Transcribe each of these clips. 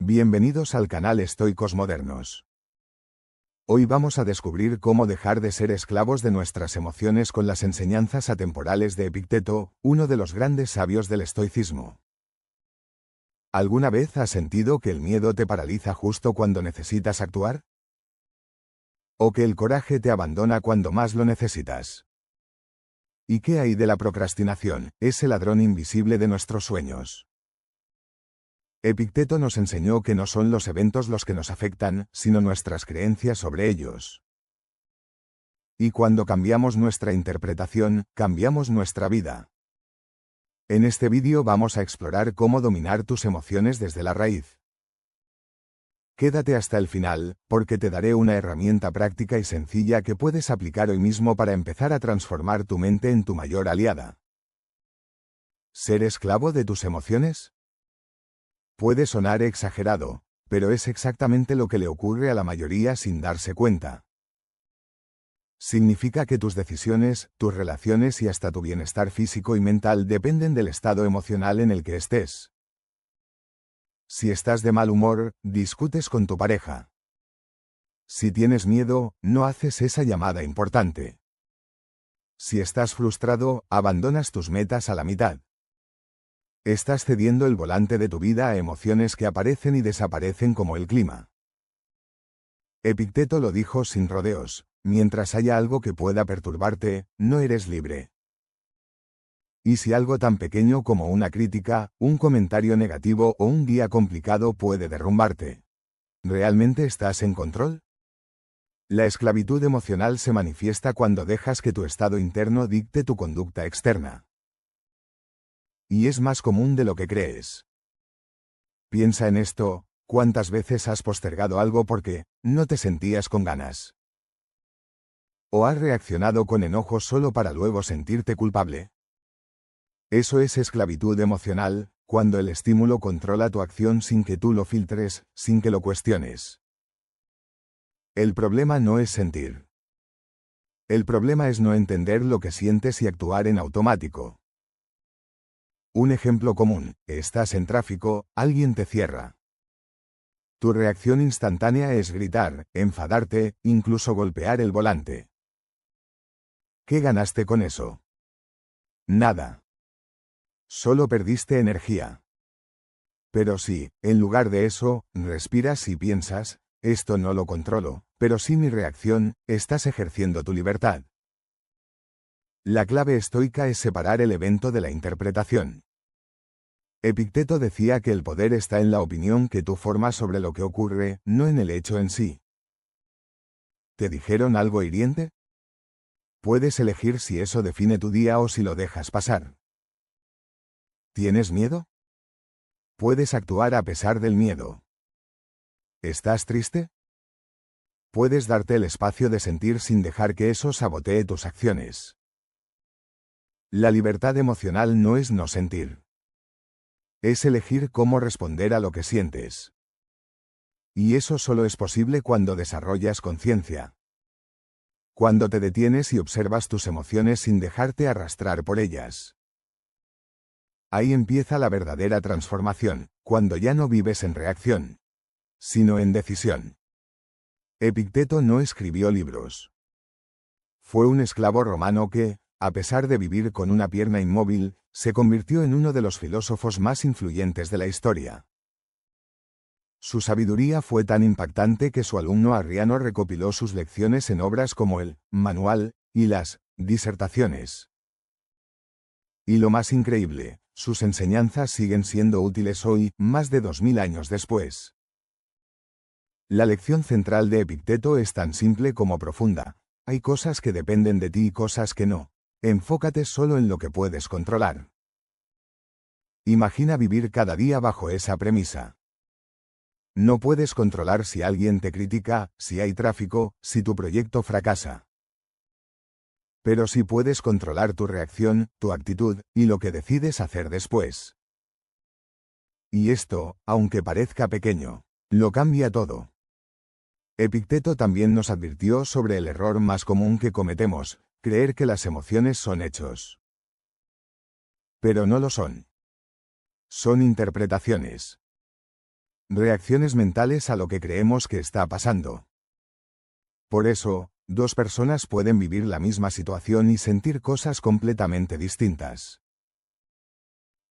Bienvenidos al canal Estoicos Modernos. Hoy vamos a descubrir cómo dejar de ser esclavos de nuestras emociones con las enseñanzas atemporales de Epicteto, uno de los grandes sabios del estoicismo. ¿Alguna vez has sentido que el miedo te paraliza justo cuando necesitas actuar? ¿O que el coraje te abandona cuando más lo necesitas? ¿Y qué hay de la procrastinación, ese ladrón invisible de nuestros sueños? Epicteto nos enseñó que no son los eventos los que nos afectan, sino nuestras creencias sobre ellos. Y cuando cambiamos nuestra interpretación, cambiamos nuestra vida. En este vídeo vamos a explorar cómo dominar tus emociones desde la raíz. Quédate hasta el final, porque te daré una herramienta práctica y sencilla que puedes aplicar hoy mismo para empezar a transformar tu mente en tu mayor aliada. ¿Ser esclavo de tus emociones? Puede sonar exagerado, pero es exactamente lo que le ocurre a la mayoría sin darse cuenta. Significa que tus decisiones, tus relaciones y hasta tu bienestar físico y mental dependen del estado emocional en el que estés. Si estás de mal humor, discutes con tu pareja. Si tienes miedo, no haces esa llamada importante. Si estás frustrado, abandonas tus metas a la mitad. Estás cediendo el volante de tu vida a emociones que aparecen y desaparecen como el clima. Epicteto lo dijo sin rodeos: mientras haya algo que pueda perturbarte, no eres libre. Y si algo tan pequeño como una crítica, un comentario negativo o un día complicado puede derrumbarte, ¿realmente estás en control? La esclavitud emocional se manifiesta cuando dejas que tu estado interno dicte tu conducta externa. Y es más común de lo que crees. Piensa en esto: ¿cuántas veces has postergado algo porque no te sentías con ganas? ¿O has reaccionado con enojo solo para luego sentirte culpable? Eso es esclavitud emocional, cuando el estímulo controla tu acción sin que tú lo filtres, sin que lo cuestiones. El problema no es sentir. El problema es no entender lo que sientes y actuar en automático. Un ejemplo común: estás en tráfico, alguien te cierra. Tu reacción instantánea es gritar, enfadarte, incluso golpear el volante. ¿Qué ganaste con eso? Nada. Solo perdiste energía. Pero si, en lugar de eso, respiras y piensas: esto no lo controlo, pero sí mi reacción, estás ejerciendo tu libertad. La clave estoica es separar el evento de la interpretación. Epicteto decía que el poder está en la opinión que tú formas sobre lo que ocurre, no en el hecho en sí. ¿Te dijeron algo hiriente? Puedes elegir si eso define tu día o si lo dejas pasar. ¿Tienes miedo? Puedes actuar a pesar del miedo. ¿Estás triste? Puedes darte el espacio de sentir sin dejar que eso sabotee tus acciones. La libertad emocional no es no sentir. Es elegir cómo responder a lo que sientes. Y eso solo es posible cuando desarrollas conciencia. Cuando te detienes y observas tus emociones sin dejarte arrastrar por ellas. Ahí empieza la verdadera transformación, cuando ya no vives en reacción, sino en decisión. Epicteto no escribió libros. Fue un esclavo romano que, a pesar de vivir con una pierna inmóvil, se convirtió en uno de los filósofos más influyentes de la historia. Su sabiduría fue tan impactante que su alumno Arriano recopiló sus lecciones en obras como el Manual y las Disertaciones. Y lo más increíble, sus enseñanzas siguen siendo útiles hoy, más de 2000 años después. La lección central de Epicteto es tan simple como profunda: hay cosas que dependen de ti y cosas que no. Enfócate solo en lo que puedes controlar. Imagina vivir cada día bajo esa premisa. No puedes controlar si alguien te critica, si hay tráfico, si tu proyecto fracasa. Pero sí puedes controlar tu reacción, tu actitud, y lo que decides hacer después. Y esto, aunque parezca pequeño, lo cambia todo. Epicteto también nos advirtió sobre el error más común que cometemos: creer que las emociones son hechos. Pero no lo son. Son interpretaciones. reacciones mentales a lo que creemos que está pasando. Por eso, dos personas pueden vivir la misma situación y sentir cosas completamente distintas.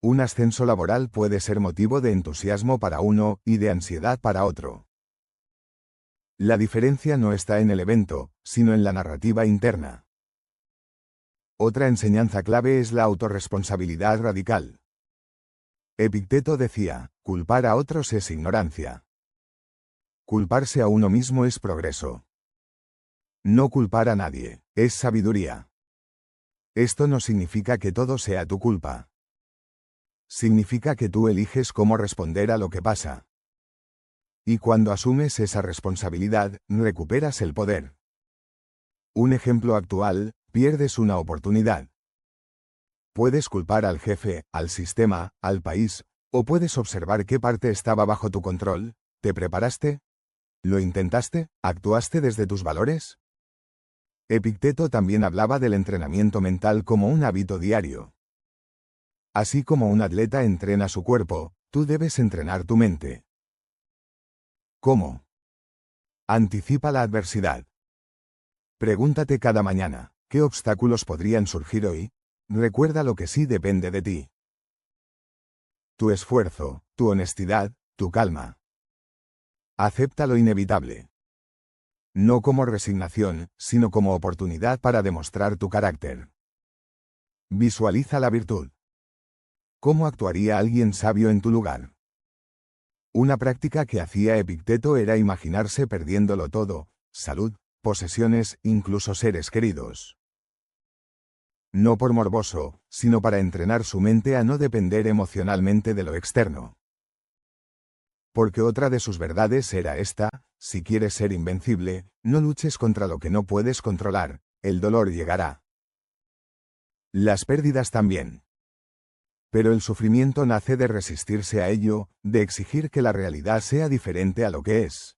Un ascenso laboral puede ser motivo de entusiasmo para uno y de ansiedad para otro. La diferencia no está en el evento, sino en la narrativa interna. Otra enseñanza clave es la autorresponsabilidad radical. Epicteto decía, culpar a otros es ignorancia. Culparse a uno mismo es progreso. No culpar a nadie, es sabiduría. Esto no significa que todo sea tu culpa. Significa que tú eliges cómo responder a lo que pasa. Y cuando asumes esa responsabilidad, recuperas el poder. Un ejemplo actual, pierdes una oportunidad. Puedes culpar al jefe, al sistema, al país, o puedes observar qué parte estaba bajo tu control. ¿Te preparaste? ¿Lo intentaste? ¿Actuaste desde tus valores? Epicteto también hablaba del entrenamiento mental como un hábito diario. Así como un atleta entrena su cuerpo, tú debes entrenar tu mente. ¿Cómo? Anticipa la adversidad. Pregúntate cada mañana, ¿qué obstáculos podrían surgir hoy? Recuerda lo que sí depende de ti. Tu esfuerzo, tu honestidad, tu calma. Acepta lo inevitable. No como resignación, sino como oportunidad para demostrar tu carácter. Visualiza la virtud. ¿Cómo actuaría alguien sabio en tu lugar? Una práctica que hacía Epicteto era imaginarse perdiéndolo todo, salud, posesiones, incluso seres queridos. No por morboso, sino para entrenar su mente a no depender emocionalmente de lo externo. Porque otra de sus verdades era esta: si quieres ser invencible, no luches contra lo que no puedes controlar, el dolor llegará. Las pérdidas también. Pero el sufrimiento nace de resistirse a ello, de exigir que la realidad sea diferente a lo que es.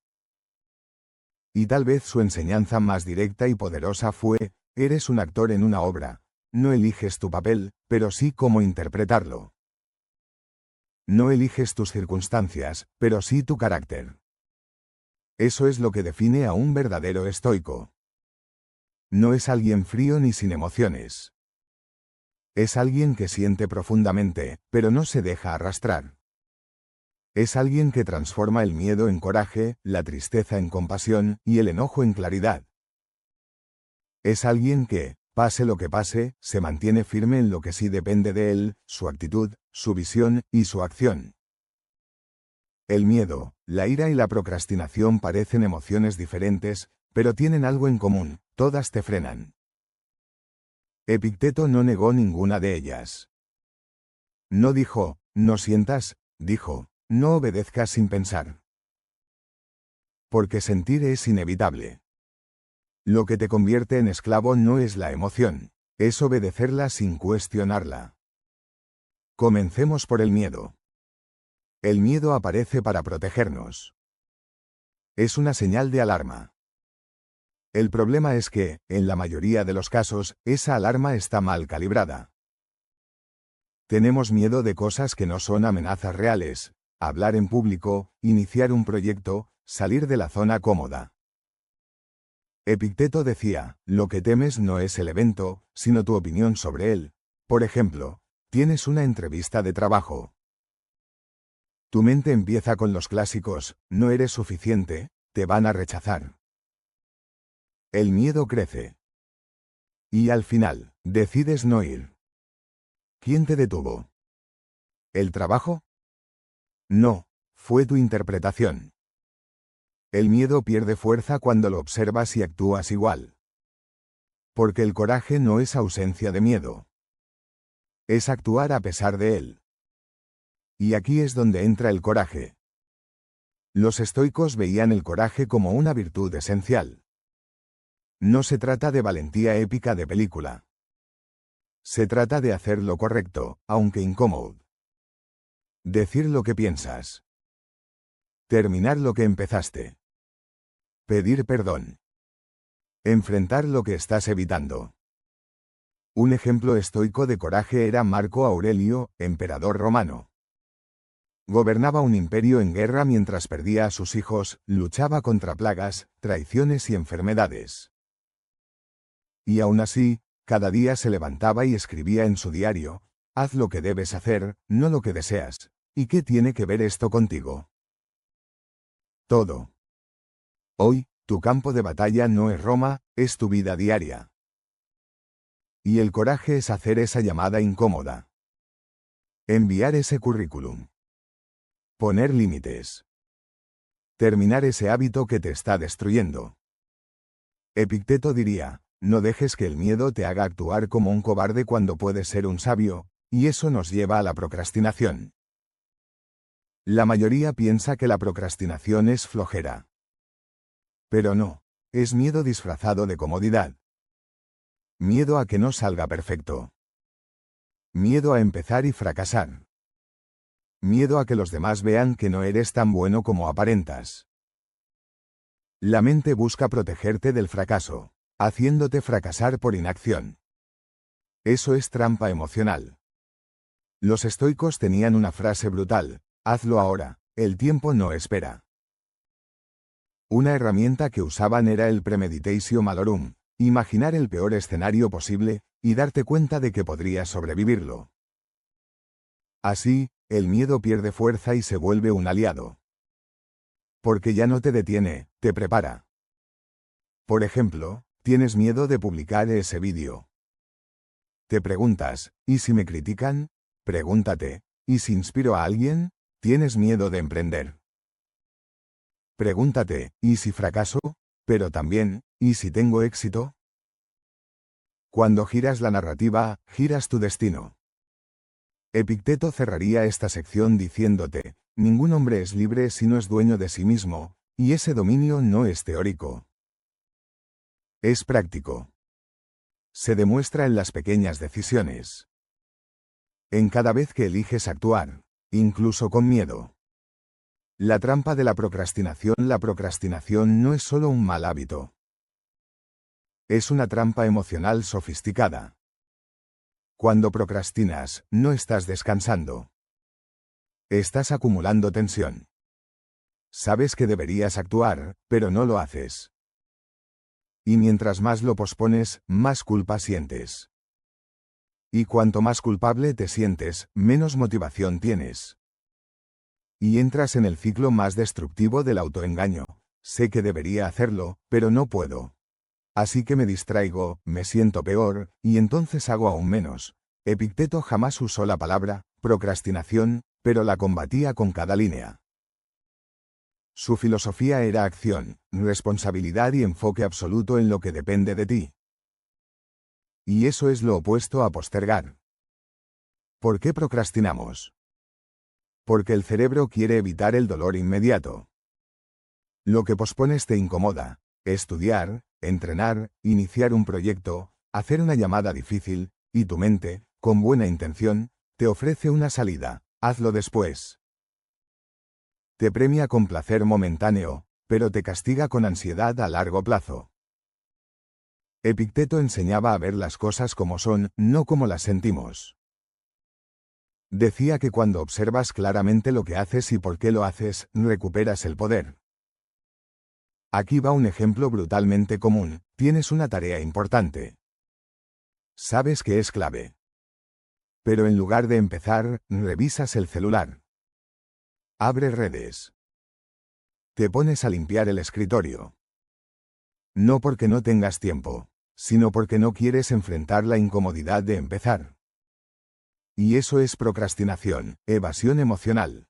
Y tal vez su enseñanza más directa y poderosa fue: eres un actor en una obra, no eliges tu papel, pero sí cómo interpretarlo. No eliges tus circunstancias, pero sí tu carácter. Eso es lo que define a un verdadero estoico. No es alguien frío ni sin emociones. Es alguien que siente profundamente, pero no se deja arrastrar. Es alguien que transforma el miedo en coraje, la tristeza en compasión, y el enojo en claridad. Es alguien que, pase lo que pase, se mantiene firme en lo que sí depende de él, su actitud, su visión y su acción. El miedo, la ira y la procrastinación parecen emociones diferentes, pero tienen algo en común: todas te frenan. Epicteto no negó ninguna de ellas. No dijo, no sientas, dijo, no obedezcas sin pensar. Porque sentir es inevitable. Lo que te convierte en esclavo no es la emoción, es obedecerla sin cuestionarla. Comencemos por el miedo. El miedo aparece para protegernos. Es una señal de alarma. El problema es que, en la mayoría de los casos, esa alarma está mal calibrada. Tenemos miedo de cosas que no son amenazas reales: hablar en público, iniciar un proyecto, salir de la zona cómoda. Epicteto decía, lo que temes no es el evento, sino tu opinión sobre él. Por ejemplo, tienes una entrevista de trabajo. Tu mente empieza con los clásicos: no eres suficiente, te van a rechazar. El miedo crece. Y al final, decides no ir. ¿Quién te detuvo? ¿El trabajo? No, fue tu interpretación. El miedo pierde fuerza cuando lo observas y actúas igual. Porque el coraje no es ausencia de miedo. Es actuar a pesar de él. Y aquí es donde entra el coraje. Los estoicos veían el coraje como una virtud esencial. No se trata de valentía épica de película. Se trata de hacer lo correcto, aunque incómodo. Decir lo que piensas. Terminar lo que empezaste. Pedir perdón. Enfrentar lo que estás evitando. Un ejemplo estoico de coraje era Marco Aurelio, emperador romano. Gobernaba un imperio en guerra mientras perdía a sus hijos, luchaba contra plagas, traiciones y enfermedades. Y aún así, cada día se levantaba y escribía en su diario: haz lo que debes hacer, no lo que deseas. ¿Y qué tiene que ver esto contigo? Todo. Hoy, tu campo de batalla no es Roma, es tu vida diaria. Y el coraje es hacer esa llamada incómoda. Enviar ese currículum. Poner límites. Terminar ese hábito que te está destruyendo. Epicteto diría: no dejes que el miedo te haga actuar como un cobarde cuando puedes ser un sabio, y eso nos lleva a la procrastinación. La mayoría piensa que la procrastinación es flojera. Pero no, es miedo disfrazado de comodidad. Miedo a que no salga perfecto. Miedo a empezar y fracasar. Miedo a que los demás vean que no eres tan bueno como aparentas. La mente busca protegerte del fracaso, haciéndote fracasar por inacción. Eso es trampa emocional. Los estoicos tenían una frase brutal: hazlo ahora, el tiempo no espera. Una herramienta que usaban era el premeditatio malorum, imaginar el peor escenario posible, y darte cuenta de que podrías sobrevivirlo. Así, el miedo pierde fuerza y se vuelve un aliado. Porque ya no te detiene, te prepara. Por ejemplo, tienes miedo de publicar ese vídeo. Te preguntas: ¿y si me critican? Pregúntate: ¿y si inspiro a alguien? Tienes miedo de emprender. Pregúntate: ¿y si fracaso? Pero también: ¿y si tengo éxito? Cuando giras la narrativa, giras tu destino. Epicteto cerraría esta sección diciéndote: ningún hombre es libre si no es dueño de sí mismo, y ese dominio no es teórico. Es práctico. Se demuestra en las pequeñas decisiones. En cada vez que eliges actuar, incluso con miedo. La trampa de la procrastinación. La procrastinación no es solo un mal hábito. Es una trampa emocional sofisticada. Cuando procrastinas, no estás descansando. Estás acumulando tensión. Sabes que deberías actuar, pero no lo haces. Y mientras más lo pospones, más culpa sientes. Y cuanto más culpable te sientes, menos motivación tienes. Y entras en el ciclo más destructivo del autoengaño: sé que debería hacerlo, pero no puedo. Así que me distraigo, me siento peor, y entonces hago aún menos. Epicteto jamás usó la palabra procrastinación, pero la combatía con cada línea. Su filosofía era acción, responsabilidad y enfoque absoluto en lo que depende de ti. Y eso es lo opuesto a postergar. ¿Por qué procrastinamos? Porque el cerebro quiere evitar el dolor inmediato. Lo que pospones te incomoda: estudiar, entrenar, iniciar un proyecto, hacer una llamada difícil, y tu mente, con buena intención, te ofrece una salida: hazlo después. Te premia con placer momentáneo, pero te castiga con ansiedad a largo plazo. Epicteto enseñaba a ver las cosas como son, no como las sentimos. Decía que cuando observas claramente lo que haces y por qué lo haces, recuperas el poder. Aquí va un ejemplo brutalmente común: tienes una tarea importante. Sabes que es clave. Pero en lugar de empezar, revisas el celular. Abres redes. Te pones a limpiar el escritorio. No porque no tengas tiempo, sino porque no quieres enfrentar la incomodidad de empezar. Y eso es procrastinación, evasión emocional.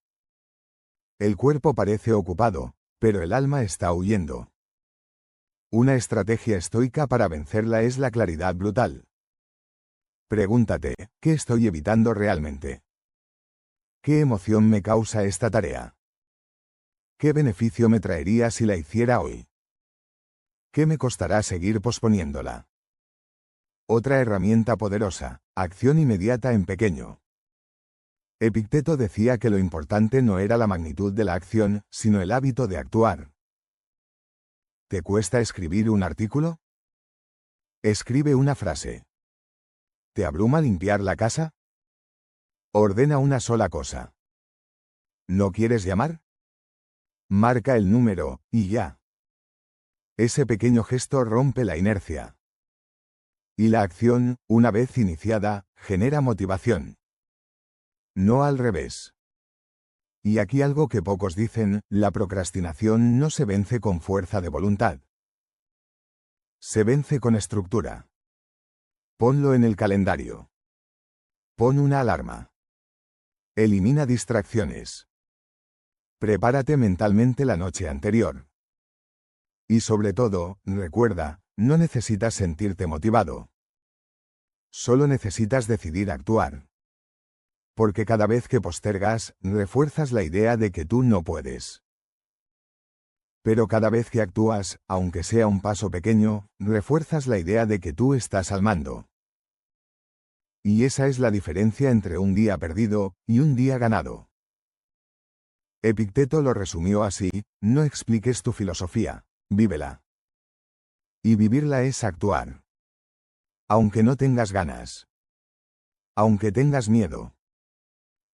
El cuerpo parece ocupado, pero el alma está huyendo. Una estrategia estoica para vencerla es la claridad brutal. Pregúntate: ¿qué estoy evitando realmente? ¿Qué emoción me causa esta tarea? ¿Qué beneficio me traería si la hiciera hoy? ¿Qué me costará seguir posponiéndola? Otra herramienta poderosa: acción inmediata en pequeño. Epicteto decía que lo importante no era la magnitud de la acción, sino el hábito de actuar. ¿Te cuesta escribir un artículo? Escribe una frase. ¿Te abruma limpiar la casa? Ordena una sola cosa. ¿No quieres llamar? Marca el número, y ya. Ese pequeño gesto rompe la inercia. Y la acción, una vez iniciada, genera motivación. No al revés. Y aquí algo que pocos dicen, la procrastinación no se vence con fuerza de voluntad. Se vence con estructura. Ponlo en el calendario. Pon una alarma. Elimina distracciones. Prepárate mentalmente la noche anterior. Y sobre todo, recuerda, no necesitas sentirte motivado. Solo necesitas decidir actuar. Porque cada vez que postergas, refuerzas la idea de que tú no puedes. Pero cada vez que actúas, aunque sea un paso pequeño, refuerzas la idea de que tú estás al mando. Y esa es la diferencia entre un día perdido y un día ganado. Epicteto lo resumió así: no expliques tu filosofía, vívela. Y vivirla es actuar. Aunque no tengas ganas. Aunque tengas miedo.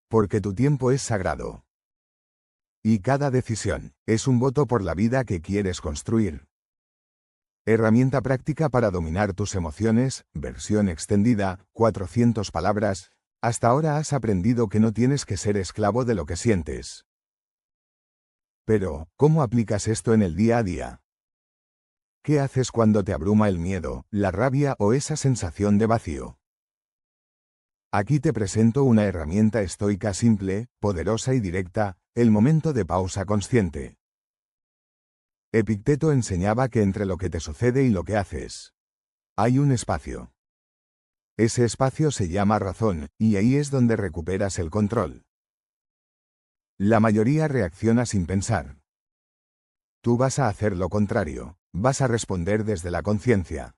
Porque tu tiempo es sagrado. Y cada decisión es un voto por la vida que quieres construir. Herramienta práctica para dominar tus emociones, versión extendida, 400 palabras. Hasta ahora has aprendido que no tienes que ser esclavo de lo que sientes. Pero, ¿cómo aplicas esto en el día a día? ¿Qué haces cuando te abruma el miedo, la rabia o esa sensación de vacío? Aquí te presento una herramienta estoica simple, poderosa y directa: el momento de pausa consciente. Epicteto enseñaba que entre lo que te sucede y lo que haces, hay un espacio. Ese espacio se llama razón, y ahí es donde recuperas el control. La mayoría reacciona sin pensar. Tú vas a hacer lo contrario, vas a responder desde la conciencia.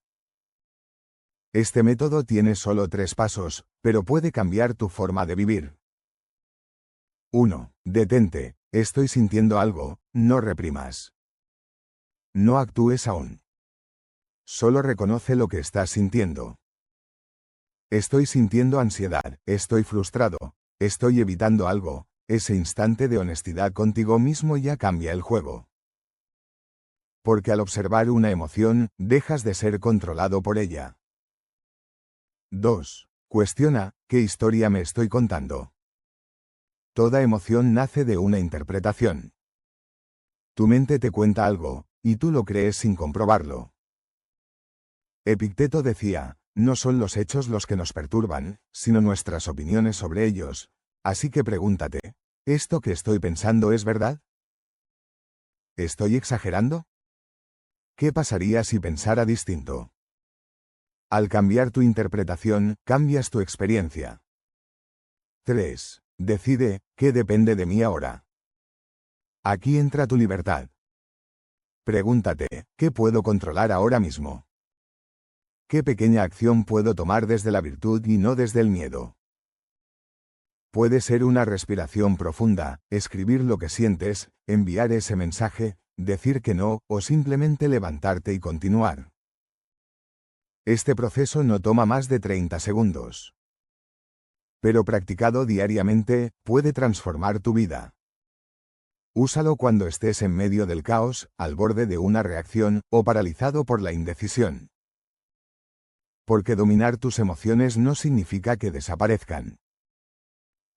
Este método tiene solo 3 pasos, pero puede cambiar tu forma de vivir. 1. Detente. Estoy sintiendo algo, no reprimas. No actúes aún. Solo reconoce lo que estás sintiendo. Estoy sintiendo ansiedad, estoy frustrado, estoy evitando algo. Ese instante de honestidad contigo mismo ya cambia el juego. Porque al observar una emoción, dejas de ser controlado por ella. 2. Cuestiona: ¿qué historia me estoy contando? Toda emoción nace de una interpretación. Tu mente te cuenta algo, y tú lo crees sin comprobarlo. Epicteto decía: no son los hechos los que nos perturban, sino nuestras opiniones sobre ellos. Así que pregúntate: ¿esto que estoy pensando es verdad? ¿Estoy exagerando? ¿Qué pasaría si pensara distinto? Al cambiar tu interpretación, cambias tu experiencia. 3. Decide: ¿qué depende de mí ahora? Aquí entra tu libertad. Pregúntate: ¿qué puedo controlar ahora mismo? ¿Qué pequeña acción puedo tomar desde la virtud y no desde el miedo? Puede ser una respiración profunda, escribir lo que sientes, enviar ese mensaje, decir que no, o simplemente levantarte y continuar. Este proceso no toma más de 30 segundos. Pero practicado diariamente, puede transformar tu vida. Úsalo cuando estés en medio del caos, al borde de una reacción, o paralizado por la indecisión. Porque dominar tus emociones no significa que desaparezcan.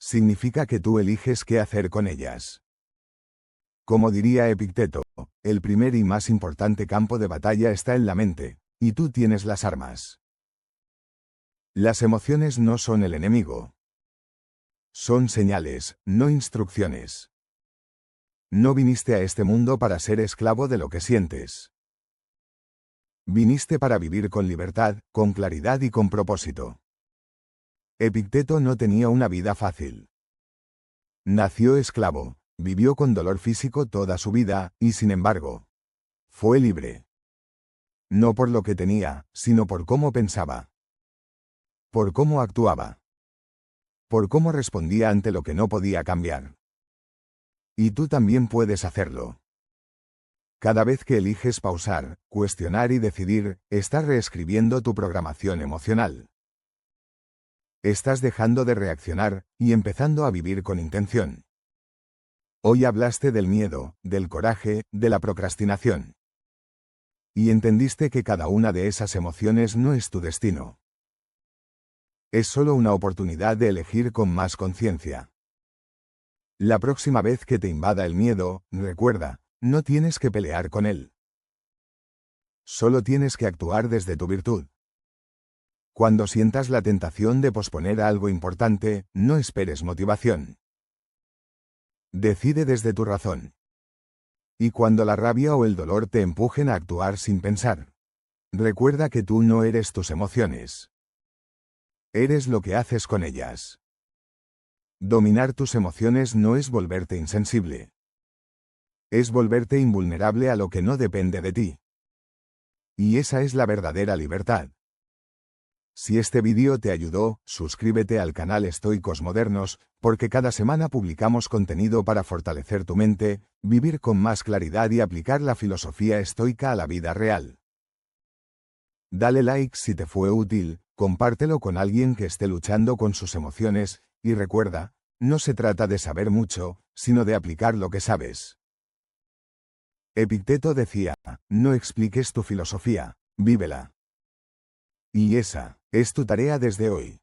Significa que tú eliges qué hacer con ellas. Como diría Epicteto, el primer y más importante campo de batalla está en la mente, y tú tienes las armas. Las emociones no son el enemigo. Son señales, no instrucciones. No viniste a este mundo para ser esclavo de lo que sientes. Viniste para vivir con libertad, con claridad y con propósito. Epicteto no tenía una vida fácil. Nació esclavo, vivió con dolor físico toda su vida, y sin embargo, fue libre. No por lo que tenía, sino por cómo pensaba. Por cómo actuaba. Por cómo respondía ante lo que no podía cambiar. Y tú también puedes hacerlo. Cada vez que eliges pausar, cuestionar y decidir, estás reescribiendo tu programación emocional. Estás dejando de reaccionar, y empezando a vivir con intención. Hoy hablaste del miedo, del coraje, de la procrastinación. Y entendiste que cada una de esas emociones no es tu destino. Es solo una oportunidad de elegir con más conciencia. La próxima vez que te invada el miedo, recuerda, no tienes que pelear con él. Solo tienes que actuar desde tu virtud. Cuando sientas la tentación de posponer algo importante, no esperes motivación. Decide desde tu razón. Y cuando la rabia o el dolor te empujen a actuar sin pensar, recuerda que tú no eres tus emociones. Eres lo que haces con ellas. Dominar tus emociones no es volverte insensible. Es volverte invulnerable a lo que no depende de ti. Y esa es la verdadera libertad. Si este vídeo te ayudó, suscríbete al canal Estoicos Modernos, porque cada semana publicamos contenido para fortalecer tu mente, vivir con más claridad y aplicar la filosofía estoica a la vida real. Dale like si te fue útil, compártelo con alguien que esté luchando con sus emociones, y recuerda, no se trata de saber mucho, sino de aplicar lo que sabes. Epicteto decía, no expliques tu filosofía, vívela. Y esa es tu tarea desde hoy.